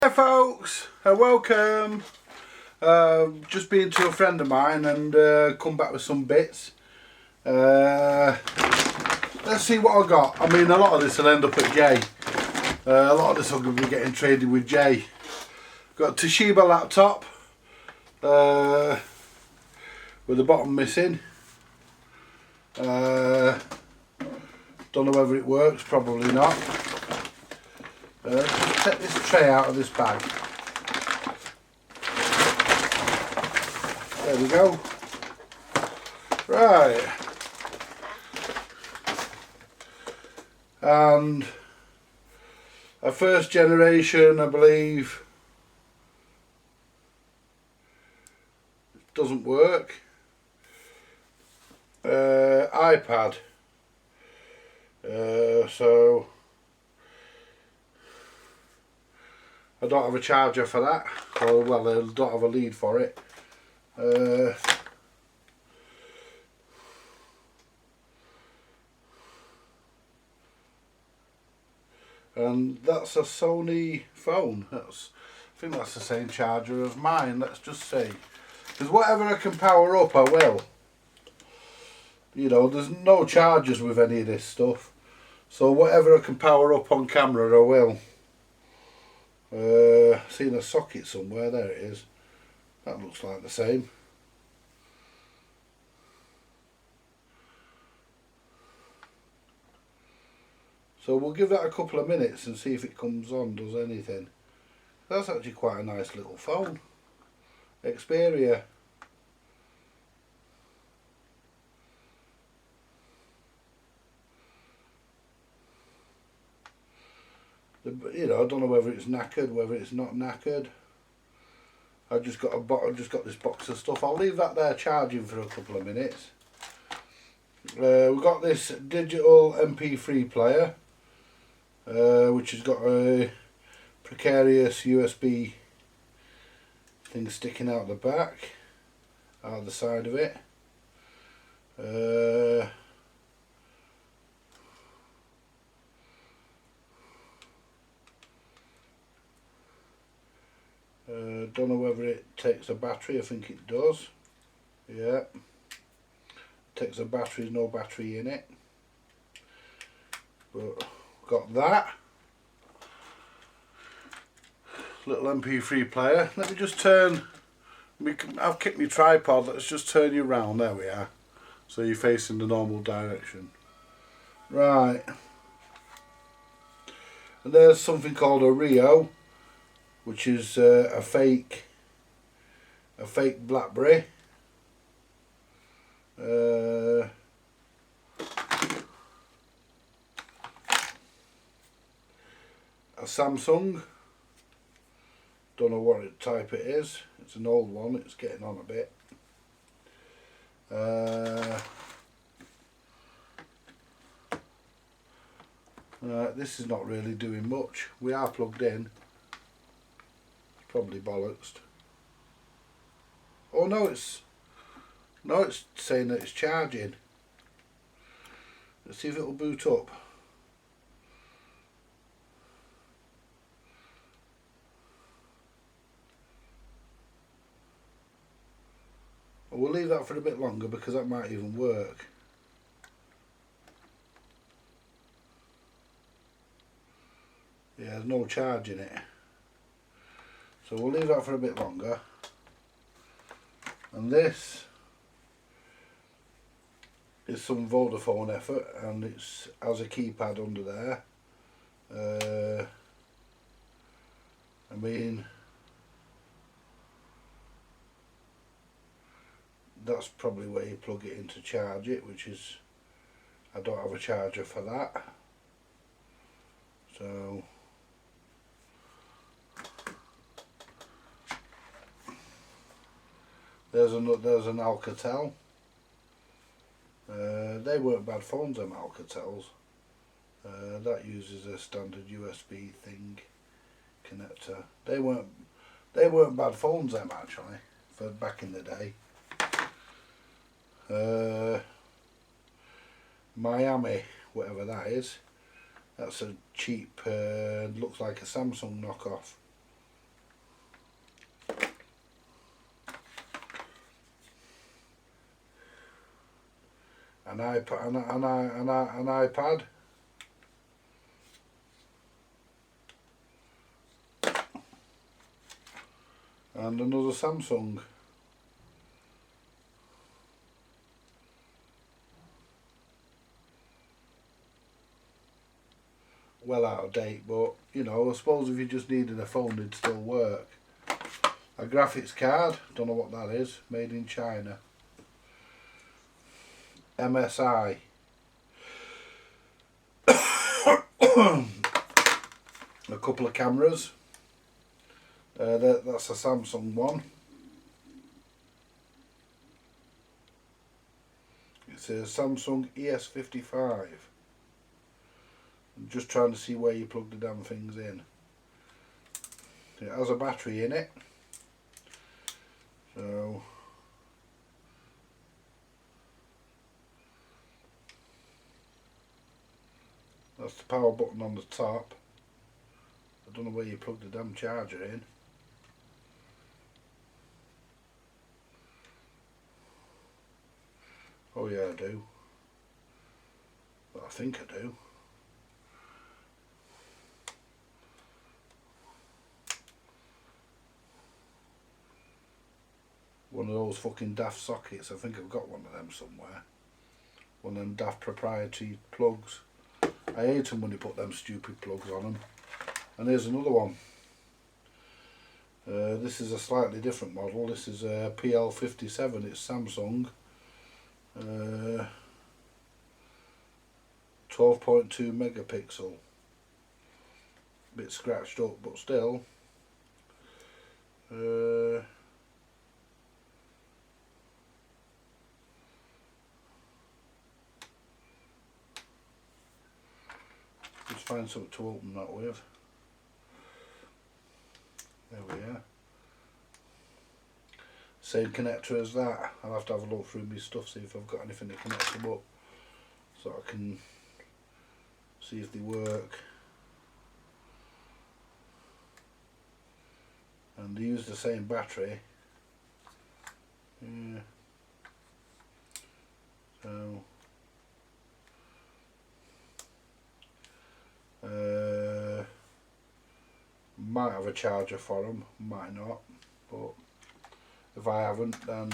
Hi folks, welcome. Just been to a friend of mine and come back with some bits. Let's see what I got. I mean, a lot of this will end up at Jay. A lot of this will be getting traded with Jay. Got a Toshiba laptop with the bottom missing. Don't know whether it works, probably not. Just take this tray out of this bag. There we go. Right. And a first generation, I believe, doesn't work. iPad. So I don't have a charger for that, or well, I don't have a lead for it. And that's a Sony phone. I think that's the same charger as mine. Let's just see, because whatever I can power up, I will. You know, there's no chargers with any of this stuff, so whatever I can power up on camera, I will. Seen a socket somewhere. There it is. That looks like the same. So we'll give that a couple of minutes and see if it comes on, does anything. That's actually quite a nice little phone. Xperia. You know, I don't know whether it's knackered, whether it's not knackered. I've just got this box of stuff. I'll leave that there charging for a couple of minutes. We've got this digital MP3 player, which has got a precarious USB thing sticking out the back, out the side of it. Don't know whether it takes a battery. I think it does. Yeah, takes a battery. No battery in it, but got that little MP3 player. Let me just turn. I've kicked my tripod. Let's just turn you round. There we are. So you're facing the normal direction. Right. And there's something called a Rio, which is a fake BlackBerry. A Samsung. Don't know what type it is. It's an old one. It's getting on a bit. This is not really doing much. We are plugged in. Probably bollocksed. Oh no, it's saying that it's charging. Let's see if it'll boot up. We'll leave that for a bit longer because that might even work. Yeah, there's no charge in it. So we'll leave that for a bit longer. And this is some Vodafone effort, and it has a keypad under there. I mean, that's probably where you plug it in to charge it, which is, I don't have a charger for that. So there's an Alcatel. They weren't bad phones, them Alcatels. That uses a standard USB thing connector. They weren't bad phones, them, actually, for back in the day. Miami, whatever that is. That's a cheap, looks like a Samsung knockoff. iPad, an iPad. And another Samsung. Well out of date, but you know, I suppose if you just needed a phone it'd still work. A graphics card, don't know what that is, made in China. MSI. A couple of cameras. That's a Samsung one. It's a Samsung ES55. I'm just trying to see where you plug the damn things in. It has a battery in it. So that's the power button on the top. I don't know where you plug the damn charger in. Oh yeah, I do. Well, I think I do. One of those fucking daft sockets. I think I've got one of them somewhere. One of them daft proprietary plugs. I hate them when you put them stupid plugs on them. And here's another one. This is a slightly different model. This is a PL57. It's Samsung. 12.2 megapixel. Bit scratched up, but still. Just find something to open that with. There we are. Same connector as that. I'll have to have a look through my stuff, see if I've got anything to connect them up, so I can see if they work. And they use the same battery. Yeah. So might have a charger for them, might not, but if I haven't, then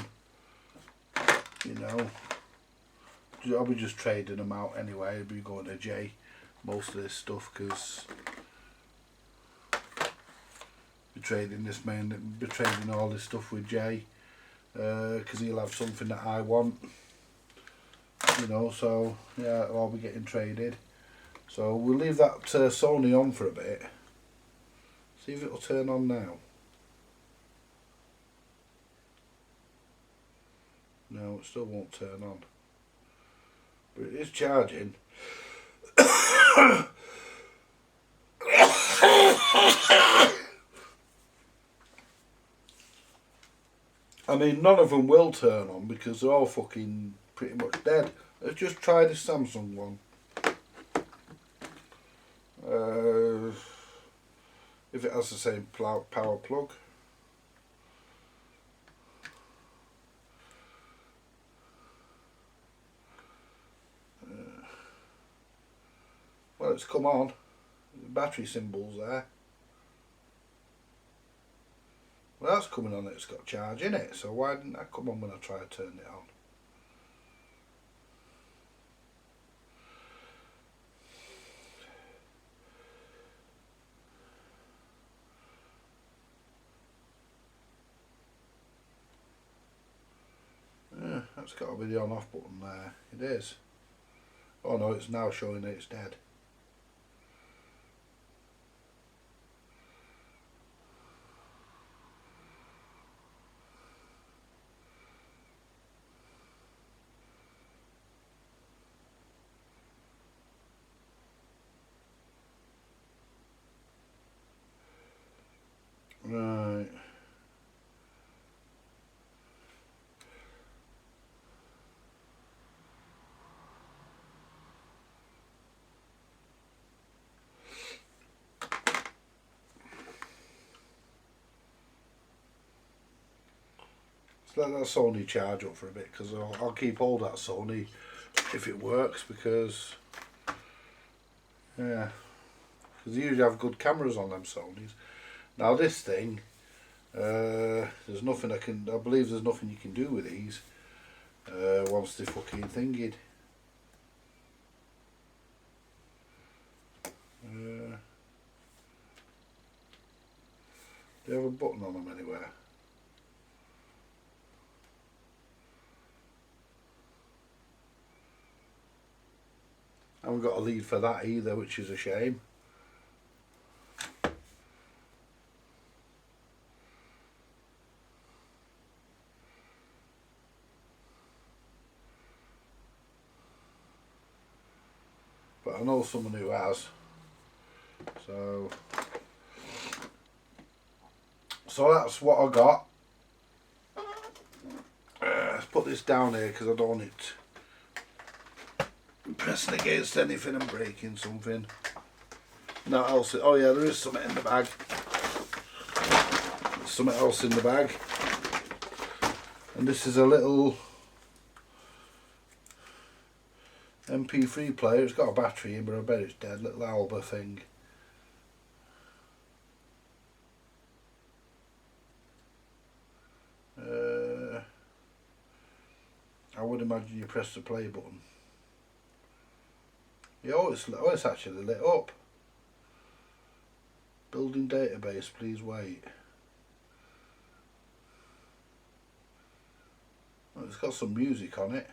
you know, I'll be just trading them out anyway. I'll be going to Jay most of this stuff, because be trading this be trading all this stuff with Jay, because he'll have something that I want, you know. So yeah, it'll all be getting traded. So we'll leave that Sony on for a bit. See if it'll turn on now. No, it still won't turn on. But it is charging. I mean, none of them will turn on because they're all fucking pretty much dead. Let's just try this Samsung one. If it has the same power plug. Well, it's come on. The battery symbol's there. Well, that's coming on. It's got charge in it. So why didn't that come on when I tried to turn it on? That's got to be the on off button there. It is. Oh no, it's now showing that it's dead. Right. Let that Sony charge up for a bit, because I'll keep hold of that Sony if it works, because yeah, because they usually have good cameras on them Sonys. Now this thing, there's nothing I believe there's nothing you can do with these once they fucking thinged. Do you have a button on them anywhere? I haven't got a lead for that either, which is a shame. But I know someone who has. So that's what I got. Let's put this down here because I don't want it pressing against anything and breaking something. No else. Oh yeah, there is something in the bag. There's something else in the bag. And this is a little MP3 player. It's got a battery in, but I bet it's dead. Little Alba thing. I would imagine you press the play button. Yeah, it's actually lit up. Building database, please wait. Well, it's got some music on it.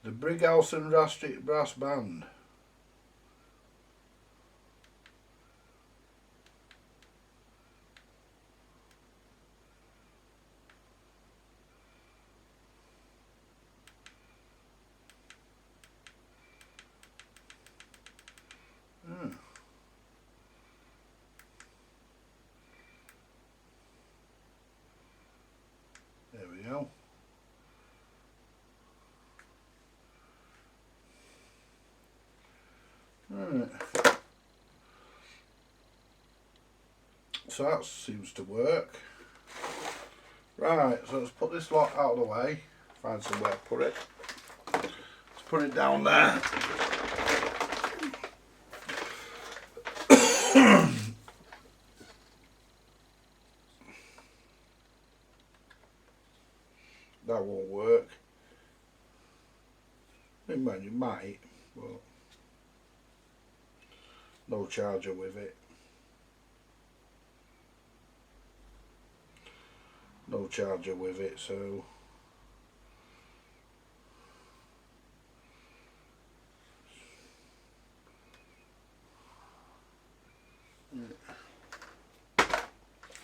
The Brighouse Brass Band. There we go. Right. So that seems to work. Right, so let's put this lot out of the way. Find somewhere to put it. Let's put it down there. That won't work. I mean, you might, but no charger with it. No charger with it, so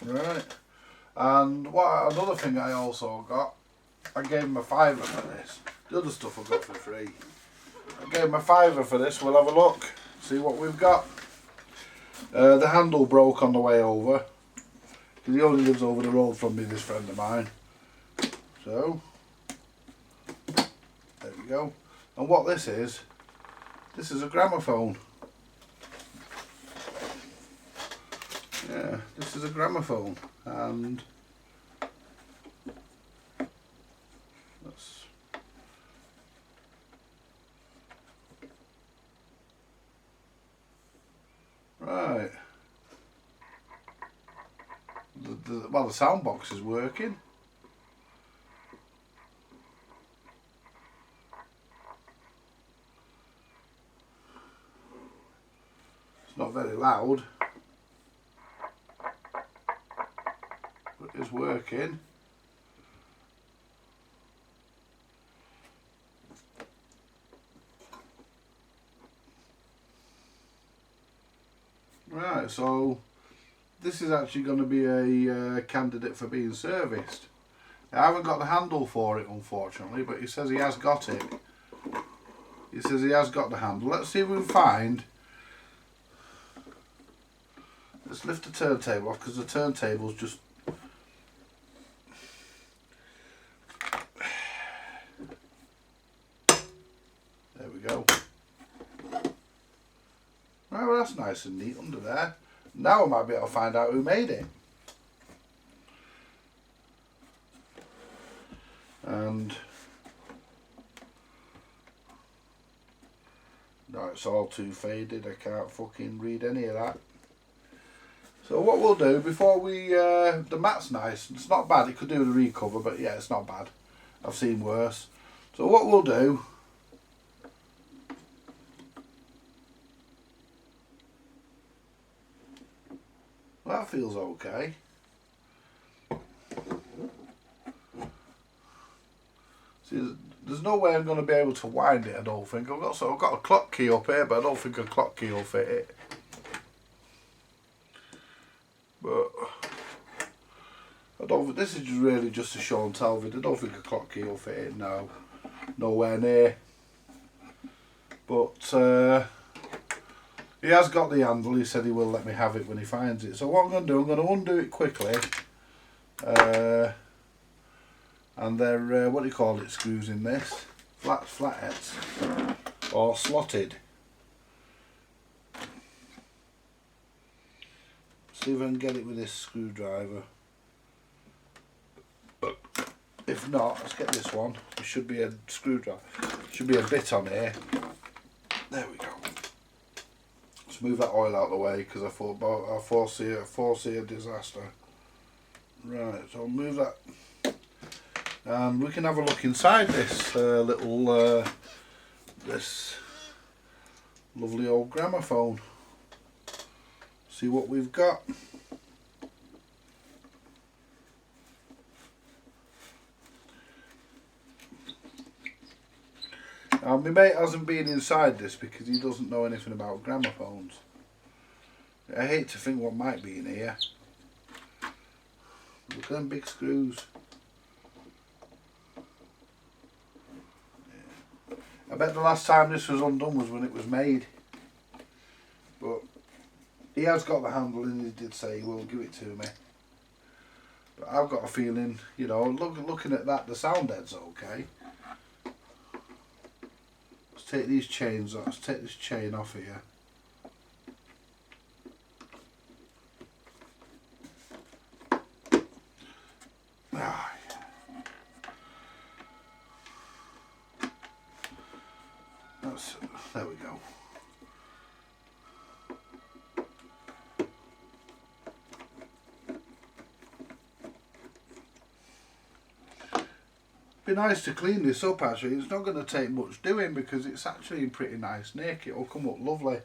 right. And another thing I also got, I gave him a £5 for this. The other stuff I got for free. I gave him a £5 for this. We'll have a look, see what we've got. The handle broke on the way over. He only lives over the road from me, this friend of mine. So, there we go. And what this is a gramophone. Yeah, this is a gramophone. And that's right. Well, the sound box is working. It's not very loud, but it's working. Right, so this is actually going to be a candidate for being serviced. I haven't got the handle for it, unfortunately, but he says he has got it. He says he has got the handle. Let's see if we can find. Let's lift the turntable off, because the turntable's just nice and neat under there. Now I might be able to find out who made it. And no, it's all too faded. I can't fucking read any of that. So what we'll do before we, the mat's nice. It's not bad. It could do with a recover, but yeah, it's not bad. I've seen worse. So what we'll do, well, that feels okay. See, there's no way I'm going to be able to wind it, I don't think. I've got a clock key up here, but I don't think a clock key will fit it. But I don't think this is really just a show and tell video. I don't think a clock key will fit it. No, nowhere near. But he has got the handle. He said he will let me have it when he finds it. So what I'm going to do, I'm going to undo it quickly. And they're what do you call it? Screws in this flatheads or slotted. See if I can get it with this screwdriver. If not, let's get this one. There should be a screwdriver. Should be a bit on here. There we go. Let's move that oil out of the way because I foresee a disaster. Right, so I'll move that. And we can have a look inside this this lovely old gramophone. See what we've got. Now my mate hasn't been inside this because he doesn't know anything about gramophones. I hate to think what might be in here. Look at them big screws. I bet the last time this was undone was when it was made. But he has got the handle and he did say he will give it to me. But I've got a feeling, you know, looking at that, the sound head's okay. Let's take these chains off. Let's take this chain off here. Ah, there we go. Be nice to clean this up actually. It's not going to take much doing because it's actually in pretty nice nick. It'll come up lovely.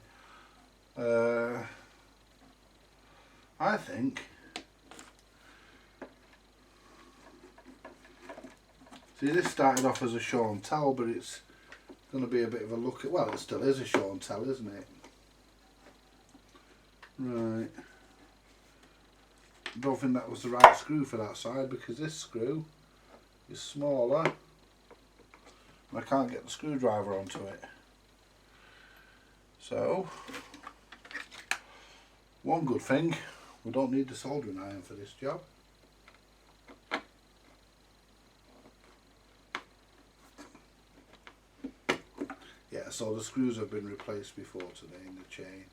I think. See, this started off as a show and tell, but it's going to be a bit of a look at, well, it still is a show and tell, isn't it? Right. I don't think that was the right screw for that side because this screw is smaller and I can't get the screwdriver onto it. So, one good thing, we don't need the soldering iron for this job. Yeah, so the screws have been replaced before today in the chain.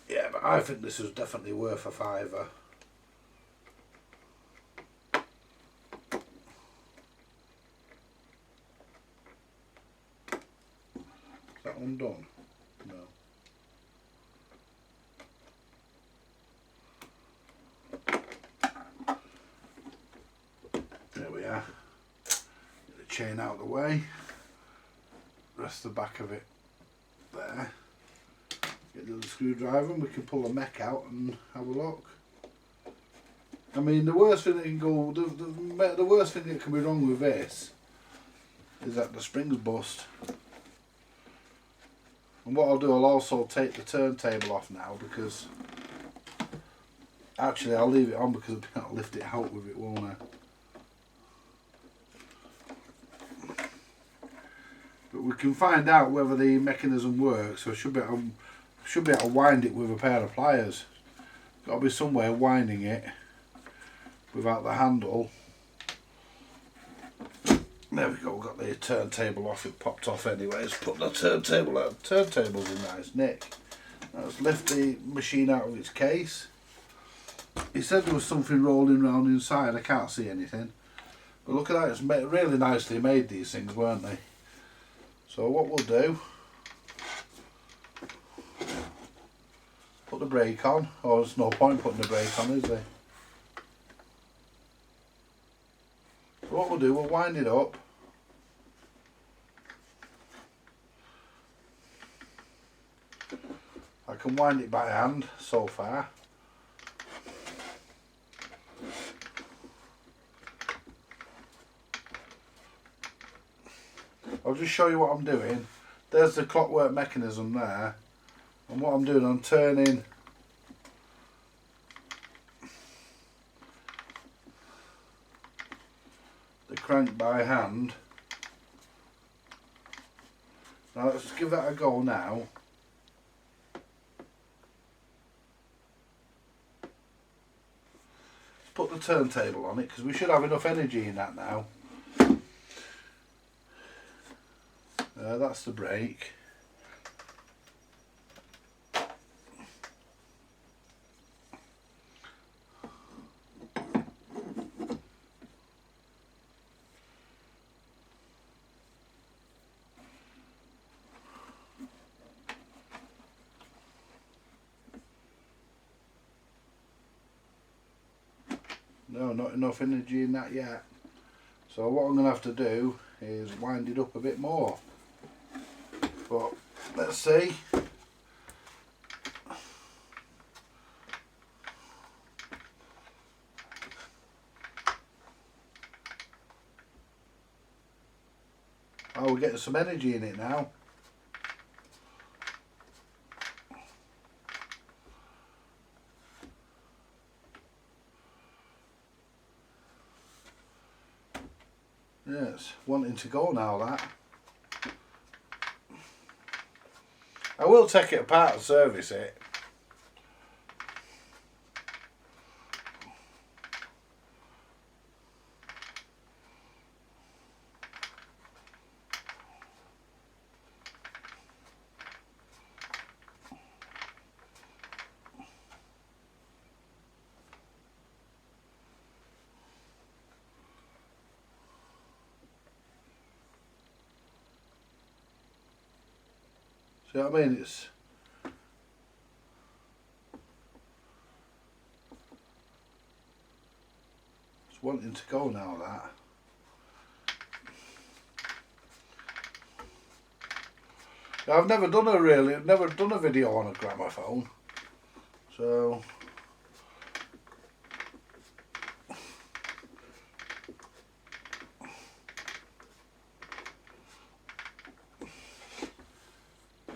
Yeah, but I think this is definitely worth a £5. Is that undone? No. There we are. Get the chain out of the way. Rest the back of it there. Get the little screwdriver and we can pull the mech out and have a look. I mean, the worst thing that can go, the worst thing that can be wrong with this is that the spring's bust. And what I'll do, I'll also take the turntable off now because actually I'll leave it on because I'll be able to lift it out with it, won't I? But we can find out whether the mechanism works. So I should be able to wind it with a pair of pliers. Got to be some way of winding it without the handle There we go, got the turntable off, it popped off anyways. Put the turntable out. Turntable's in nice nick. Let's lift the machine out of its case. He said there was something rolling around inside, I can't see anything. But look at that, it's really nicely made, these things, weren't they? So what we'll do, put the brake on. Oh, there's no point putting the brake on, is there? So what we'll do, we'll wind it up. I can wind it by hand so far. I'll just show you what I'm doing. There's the clockwork mechanism there, and what I'm doing, I'm turning the crank by hand. Now let's give that a go now. Put the turntable on it because we should have enough energy in that now. That's the brake. No, not enough energy in that yet. So what I'm going to have to do is wind it up a bit more. But let's see. Oh, we're getting some energy in it now. Yes, wanting to go now, that. I will take it apart and service it. See what I mean? It's wanting to go now, that. I've never done a video on a gramophone, so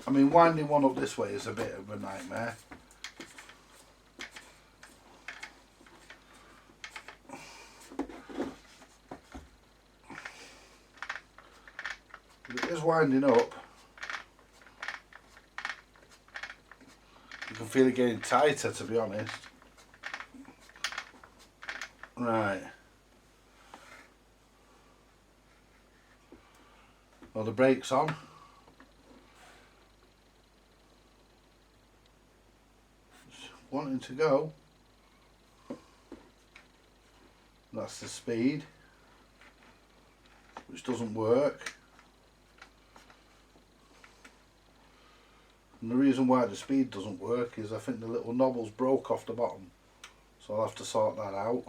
I mean, winding one up this way is a bit of a nightmare. It is winding up. You can feel it getting tighter, to be honest. Right. Well, the brake's on. It's wanting to go. That's the speed, which doesn't work. And the reason why the speed doesn't work is I think the little knobble's broke off the bottom, so I'll have to sort that out.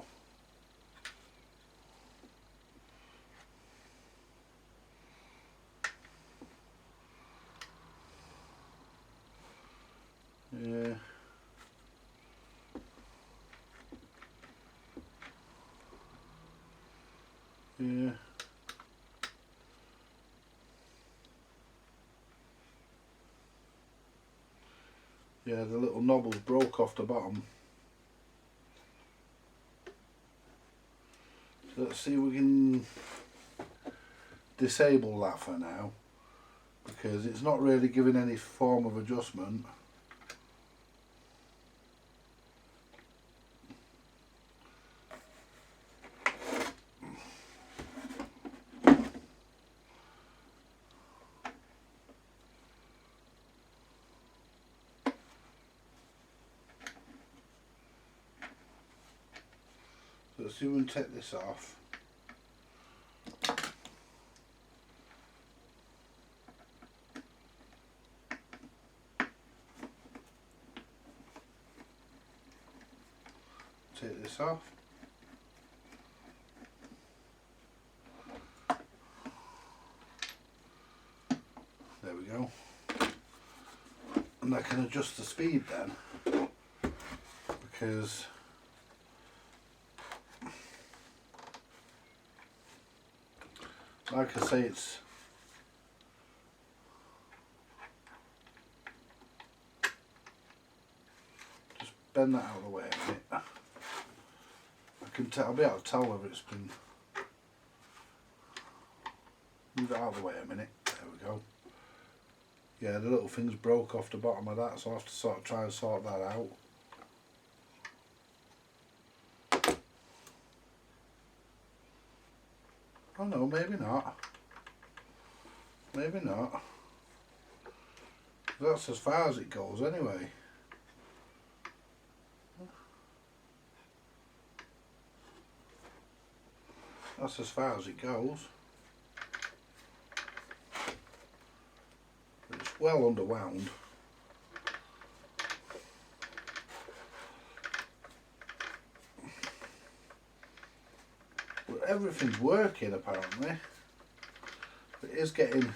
Yeah. Yeah. Yeah, the little knobble's broke off the bottom. So let's see if we can disable that for now, because it's not really giving any form of adjustment. let's see if we can take this off. Take this off. There we go. And I can adjust the speed then, because like I say, it's just bend that out of the way a minute. I'll be able to tell whether it's been. Move it out of the way a minute. There we go. Yeah, the little thing's broke off the bottom of that, so I have to sort of try and sort that out. Oh no, maybe not. Maybe not. That's as far as it goes anyway. That's as far as it goes. It's well underwound. But everything's working apparently. It is getting.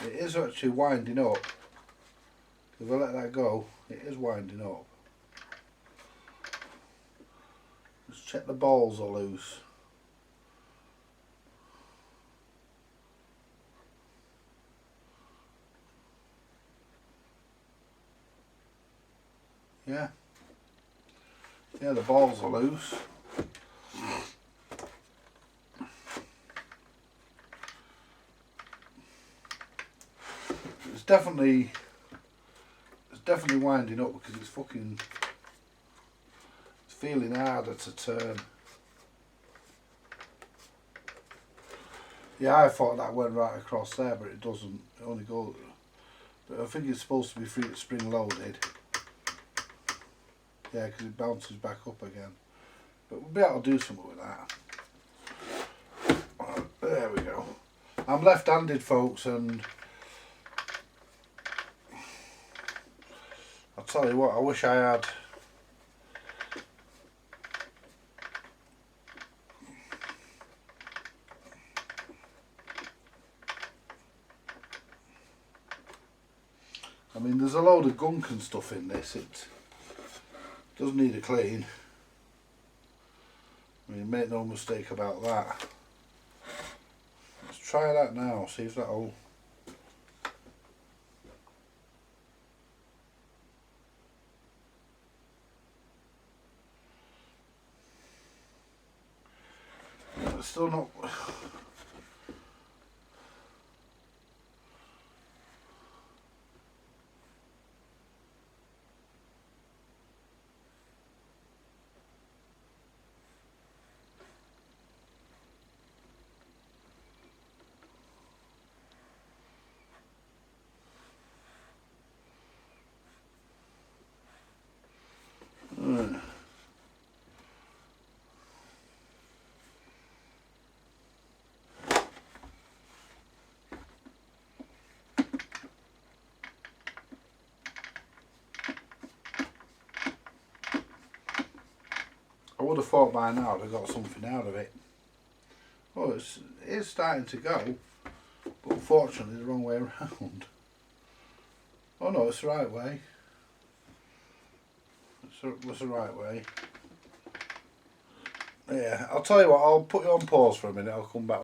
It is actually winding up. If I let that go, it is winding up. Let's check the balls are loose. Yeah. Yeah, the balls are loose. It's definitely winding up because it's feeling harder to turn. Yeah, I thought that went right across there, but it doesn't. It only goes. But I think it's supposed to be spring loaded. Yeah, because it bounces back up again. But we'll be able to do something with that. There we go. I'm left-handed, folks, and I'll tell you what, I wish I had. I mean, there's a load of gunk and stuff in this. It does need a clean. I mean, make no mistake about that. Let's try that now, see if that'll. It's still not. I would have thought by now I'd have got something out of it. Oh, it is starting to go, but unfortunately the wrong way around. Oh no, it's the right way. It's the right way. Yeah, I'll tell you what, I'll put you on pause for a minute, I'll come back.